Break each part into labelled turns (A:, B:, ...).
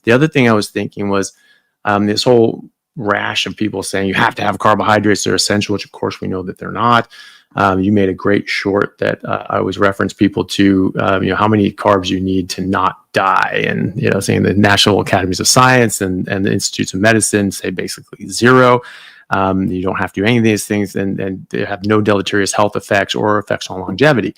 A: The other thing I was thinking was this whole rash of people saying you have to have carbohydrates, they're essential, which of course we know that they're not. You made a great short that I always reference people to, how many carbs you need to not die. And, saying the National Academies of Science and the Institutes of Medicine say basically 0. You don't have to do any of these things, and they have no deleterious health effects or effects on longevity.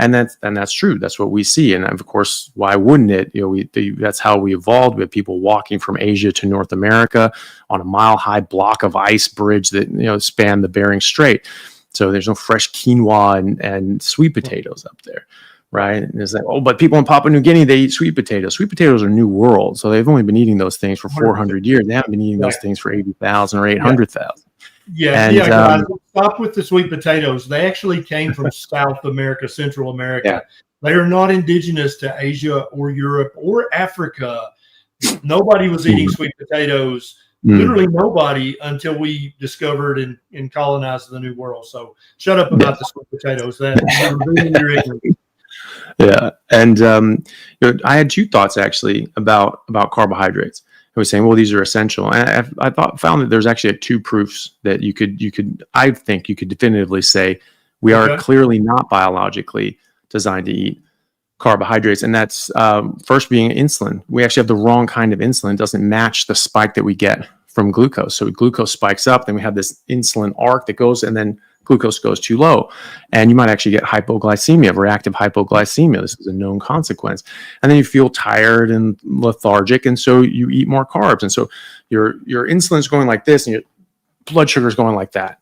A: And that's true. That's what we see. And of course, why wouldn't it? That's how we evolved. We have people walking from Asia to North America on a mile-high block of ice bridge that span the Bering Strait. So there's no fresh quinoa and sweet potatoes up there, right? And it's like, but people in Papua New Guinea, they eat sweet potatoes. Sweet potatoes are New World, so they've only been eating those things for 400 years. They haven't been eating those things for 80,000 or 800,000.
B: Guys, stop with the sweet potatoes. They actually came from South America, Central America. Yeah. They are not indigenous to Asia or Europe or Africa. Nobody was eating sweet potatoes. Literally nobody until we discovered and colonized the New World. So shut up about the sweet potatoes.
A: Yeah, and I had 2 thoughts actually about carbohydrates. I was saying, well, these are essential, and I found that there's actually 2 proofs that I think you could definitively say we are clearly not biologically designed to eat carbohydrates, and that's first being insulin. We actually have the wrong kind of insulin. It doesn't match the spike that we get from glucose. So glucose spikes up, then we have this insulin arc that goes, and then glucose goes too low, and you might actually get hypoglycemia, reactive hypoglycemia. This is a known consequence. And then you feel tired and lethargic, and so you eat more carbs, and so your insulin is going like this, and your blood sugar is going like that.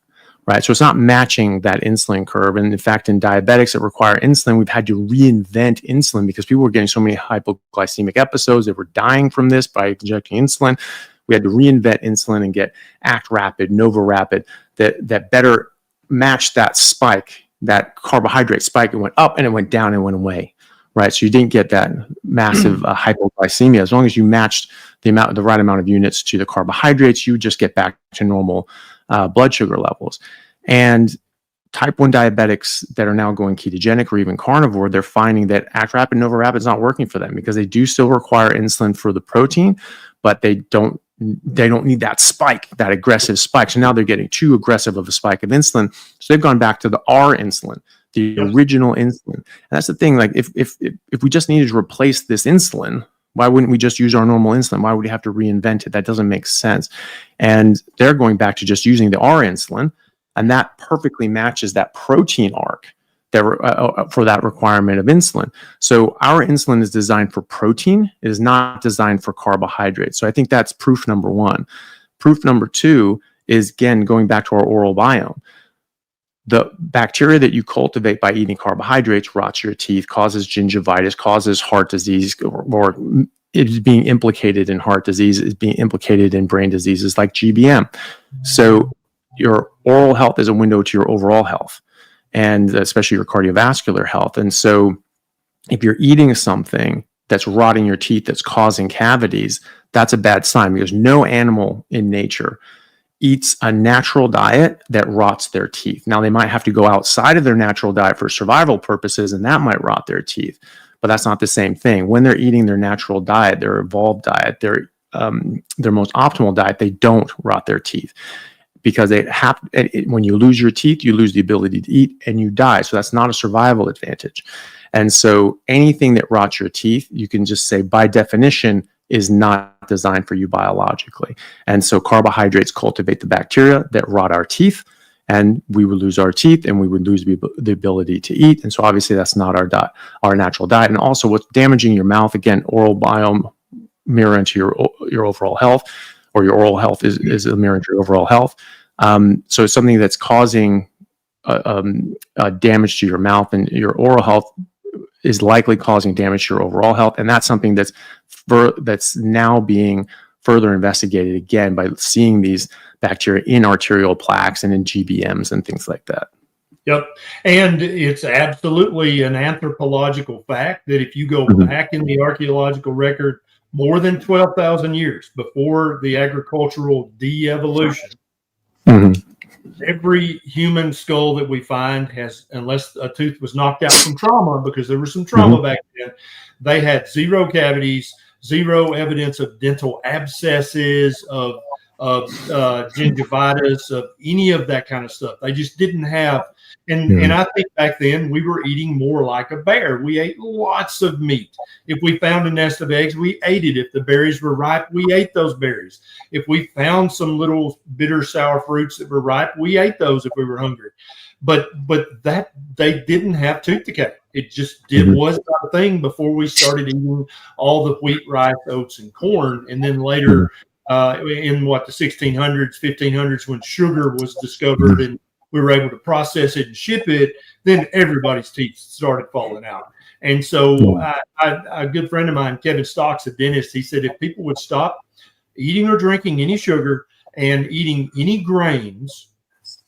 A: Right. So it's not matching that insulin curve. And in fact, in diabetics that require insulin, we've had to reinvent insulin because people were getting so many hypoglycemic episodes. They were dying from this by injecting insulin. We had to reinvent insulin and get Act Rapid, Nova Rapid that better matched that spike, that carbohydrate spike. It went up and it went down and went away. Right. So you didn't get that massive hypoglycemia. As long as you matched the right amount of units to the carbohydrates, you just get back to normal blood sugar levels. And type 1 diabetics that are now going ketogenic or even carnivore, they're finding that Act Rapid, Nova Rapid is not working for them because they do still require insulin for the protein, but they don't need that spike, that aggressive spike. So now they're getting too aggressive of a spike of insulin. So they've gone back to the R insulin, the original insulin. And that's the thing. Like if we just needed to replace this insulin, why wouldn't we just use our normal insulin? Why would we have to reinvent it? That doesn't make sense. And they're going back to just using the R insulin, and that perfectly matches that protein arc for that requirement of insulin. So our insulin is designed for protein. It is not designed for carbohydrates. So I think that's proof number 1. Proof number 2 is, again, going back to our oral biome. The bacteria that you cultivate by eating carbohydrates rots your teeth, causes gingivitis, causes heart disease, or it is being implicated in heart disease, is being implicated in brain diseases like GBM. So your oral health is a window to your overall health, and especially your cardiovascular health. And so if you're eating something that's rotting your teeth, that's causing cavities, that's a bad sign, because no animal in nature eats a natural diet that rots their teeth. Now, they might have to go outside of their natural diet for survival purposes, and that might rot their teeth, but that's not the same thing. When they're eating their natural diet, their evolved diet, their most optimal diet, they don't rot their teeth, because when you lose your teeth, you lose the ability to eat and you die. So that's not a survival advantage. And so anything that rots your teeth, you can just say by definition is not designed for you biologically. And so carbohydrates cultivate the bacteria that rot our teeth, and we would lose our teeth and we would lose the ability to eat. And so obviously that's not our natural diet. And also what's damaging your mouth, again, oral biome mirror into your overall health, or your oral health is a mirror into your overall health. So it's something that's causing damage to your mouth, and your oral health is likely causing damage to your overall health. And that's something that's now being further investigated, again, by seeing these bacteria in arterial plaques and in GBMs and things like that.
B: Yep. And it's absolutely an anthropological fact that if you go back in the archaeological record more than 12,000 years before the agricultural de-evolution, every human skull that we find has, unless a tooth was knocked out from trauma, because there was some trauma back then, they had 0 cavities, zero evidence of dental abscesses, of gingivitis, of any of that kind of stuff. They just didn't have. And I think back then we were eating more like a bear. We ate lots of meat. If we found a nest of eggs, we ate it. If the berries were ripe, we ate those berries. If we found some little bitter sour fruits that were ripe, we ate those if we were hungry. But that they didn't have tooth decay. It just was not a thing before we started eating all the wheat, rice, oats, and corn. And then later in the 1600s, 1500s, when sugar was discovered and we were able to process it and ship it, then everybody's teeth started falling out. And so a good friend of mine, Kevin Stocks, a dentist, he said if people would stop eating or drinking any sugar and eating any grains,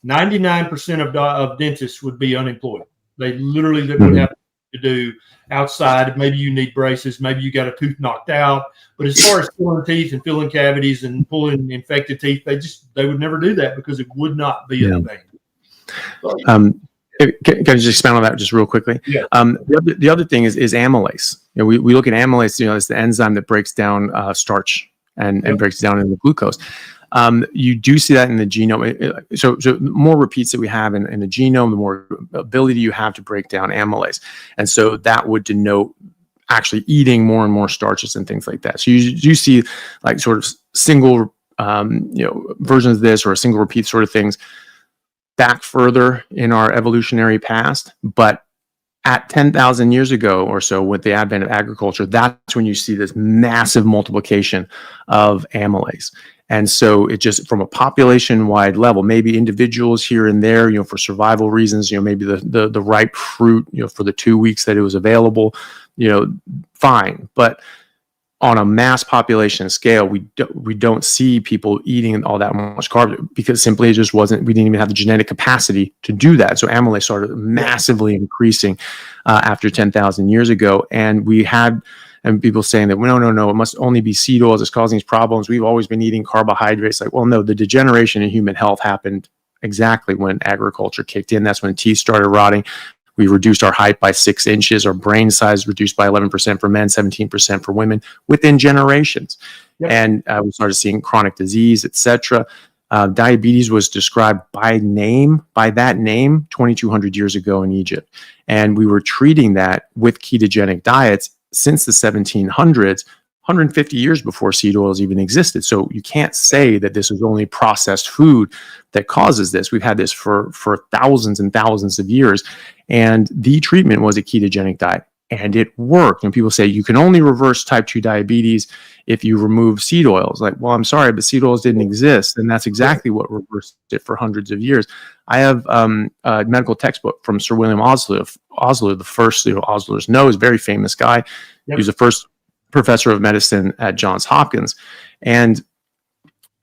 B: 99% of dentists would be unemployed. They literally would have to do outside. Maybe you need braces. Maybe you got a tooth knocked out. But as far as pulling teeth and filling cavities and pulling infected teeth, they would never do that because it would not be a thing.
A: Can I just expand on that just real quickly?
B: Yeah.
A: The other thing is amylase. We look at amylase, it's the enzyme that breaks down starch and breaks it down into glucose. You do see that in the genome. So the more repeats that we have in the genome, the more ability you have to break down amylase. And so that would denote actually eating more and more starches and things like that. So you see like sort of single, versions of this or a single repeat sort of things back further in our evolutionary past. But at 10,000 years ago or so, with the advent of agriculture, that's when you see this massive multiplication of amylase. And so it just, from a population-wide level, maybe individuals here and there, for survival reasons, maybe the ripe fruit, for the 2 weeks that it was available, fine. But on a mass population scale, we don't see people eating all that much carbs because simply it just wasn't. We didn't even have the genetic capacity to do that. So amylase started massively increasing after 10,000 years ago, and we had. And people saying that, no, it must only be seed oils that's causing these problems. We've always been eating carbohydrates. Like, well, no, the degeneration in human health happened exactly when agriculture kicked in. That's when teeth started rotting. We reduced our height by 6 inches. Our brain size reduced by 11% for men, 17% for women within generations. Yep. And we started seeing chronic disease, etc. Diabetes was described by that name 2,200 years ago in Egypt. And we were treating that with ketogenic diets since the 1700s, 150 years before seed oils even existed. So you can't say that this is only processed food that causes this. We've had this for thousands and thousands of years. And the treatment was a ketogenic diet. And it worked. And people say you can only reverse type 2 diabetes if you remove seed oils. Like, well, I'm sorry, but seed oils didn't exist. And that's exactly what reversed it for hundreds of years. I have a medical textbook from Sir William Osler, the first, Osler's nose, very famous guy. Yep. He was the first professor of medicine at Johns Hopkins. And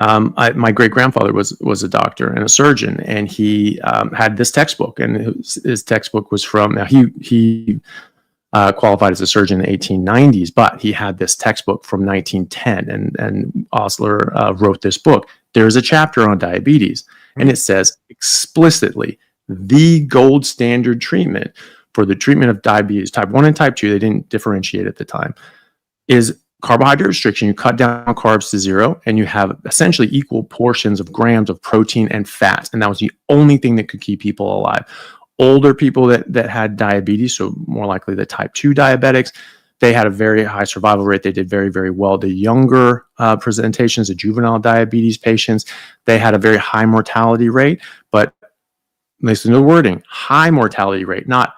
A: my great-grandfather was a doctor and a surgeon, and he had this textbook. And his textbook was from, now he qualified as a surgeon in the 1890s, but he had this textbook from 1910, and Osler wrote this book. There's a chapter on diabetes, and it says explicitly the gold standard treatment for the treatment of diabetes, type 1 and type 2, they didn't differentiate at the time, is carbohydrate restriction. You cut down carbs to 0, and you have essentially equal portions of grams of protein and fat, and that was the only thing that could keep people alive. Older people that had diabetes, so more likely the type 2 diabetics, they had a very high survival rate. They did very, very well. The younger presentations, the juvenile diabetes patients, they had a very high mortality rate, but listen to the wording, high mortality rate, not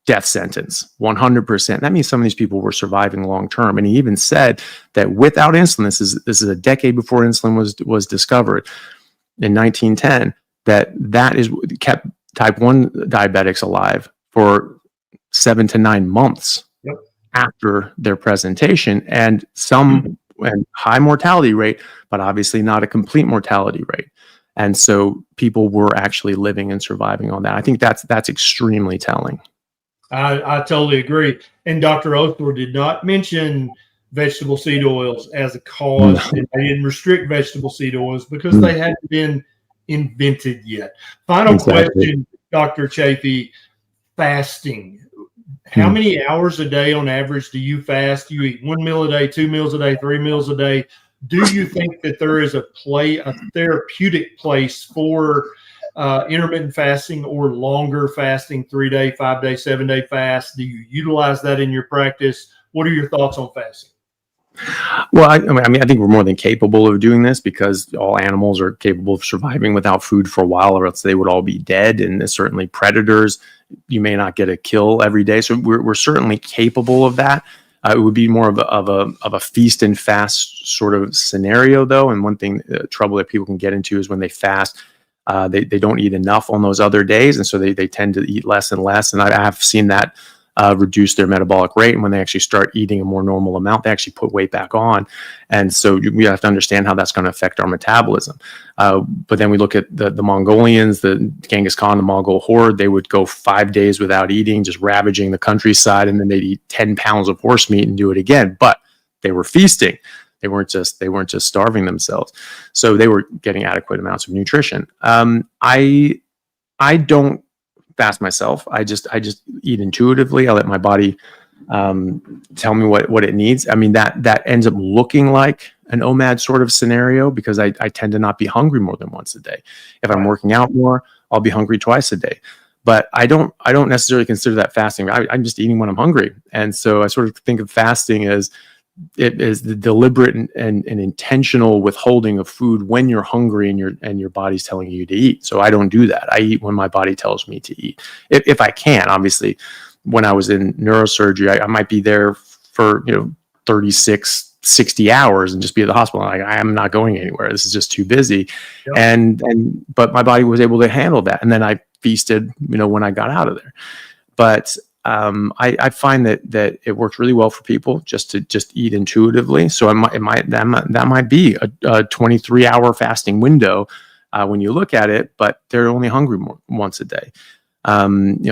A: death sentence, 100%. That means some of these people were surviving long term. And he even said that without insulin, this is a decade before insulin was discovered in 1910, that is kept type 1 diabetics alive for 7 to 9 months after their presentation, and and high mortality rate, but obviously not a complete mortality rate. And so people were actually living and surviving on that. I think that's extremely telling.
B: I totally agree. And Dr. Osler did not mention vegetable seed oils as a cause, and they didn't restrict vegetable seed oils because they hadn't been invented yet. Final question, Dr. Chaffee, fasting. How many hours a day on average do you fast? Do you eat 1 meal a day, 2 meals a day, 3 meals a day? Do you think that there is a therapeutic place for intermittent fasting or longer fasting, 3-day, 5-day, 7-day fast? Do you utilize that in your practice? What are your thoughts on fasting?
A: Well, I think we're more than capable of doing this, because all animals are capable of surviving without food for a while, or else they would all be dead. And certainly predators, you may not get a kill every day. So we're certainly capable of that. It would be more of a feast and fast sort of scenario, though. And one thing, trouble that people can get into is when they fast, they don't eat enough on those other days, and so they tend to eat less and less. And I have seen that reduce their metabolic rate. And when they actually start eating a more normal amount, they actually put weight back on. And so we have to understand how that's going to affect our metabolism. But then we look at the Mongolians, the Genghis Khan, the Mongol horde. They would go 5 days without eating, just ravaging the countryside, and then they'd eat 10 pounds of horse meat and do it again. But they were feasting. They weren't just starving themselves. So they were getting adequate amounts of nutrition. I don't fast myself. I just eat intuitively. I let my body tell me what it needs. I mean, that ends up looking like an OMAD sort of scenario, because I tend to not be hungry more than once a day. If I'm working out more, I'll be hungry twice a day. But I don't necessarily consider that fasting. I'm just eating when I'm hungry. And so I sort of think of fasting as it is the deliberate and intentional withholding of food when you're hungry and your body's telling you to eat. So I don't do that. I eat when my body tells me to eat. If I can. Obviously, when I was in neurosurgery, I might be there for 36, 60 hours and just be at the hospital. I'm not going anywhere. This is just too busy. Yep. But my body was able to handle that. And then I feasted, when I got out of there. But I find that it works really well for people just to eat intuitively. So that might be a 23-hour fasting window when you look at it, but they're only hungry once a day.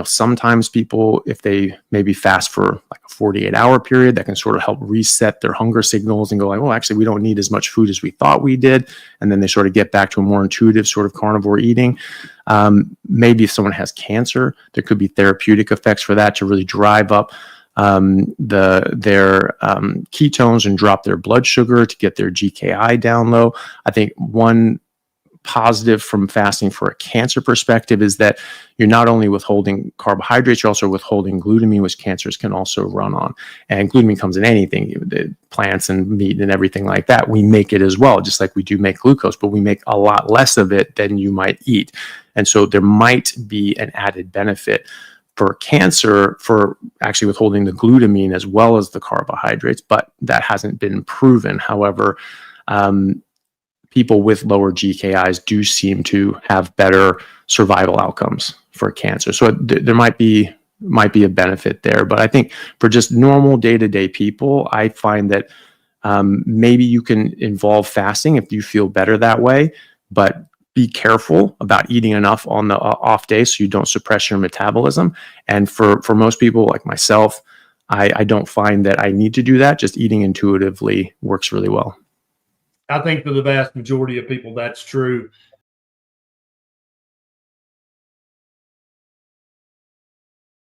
A: Sometimes people, if they maybe fast for like a 48-hour period, that can sort of help reset their hunger signals and go like, well, actually, we don't need as much food as we thought we did. And then they sort of get back to a more intuitive sort of carnivore eating. Maybe if someone has cancer, there could be therapeutic effects for that to really drive up their ketones and drop their blood sugar to get their GKI down low. I think one positive from fasting for a cancer perspective is that you're not only withholding carbohydrates, you're also withholding glutamine, which cancers can also run on. And glutamine comes in anything, the plants and meat and everything like that. We make it as well, just like we do make glucose, but we make a lot less of it than you might eat. And so there might be an added benefit for cancer for actually withholding the glutamine as well as the carbohydrates, but that hasn't been proven. However, people with lower GKIs do seem to have better survival outcomes for cancer. So there might be a benefit there. But I think for just normal day-to-day people, I find that maybe you can involve fasting if you feel better that way, but be careful about eating enough on the off day so you don't suppress your metabolism. And for most people like myself, I don't find that I need to do that. Just eating intuitively works really well.
B: I think for the vast majority of people, that's true.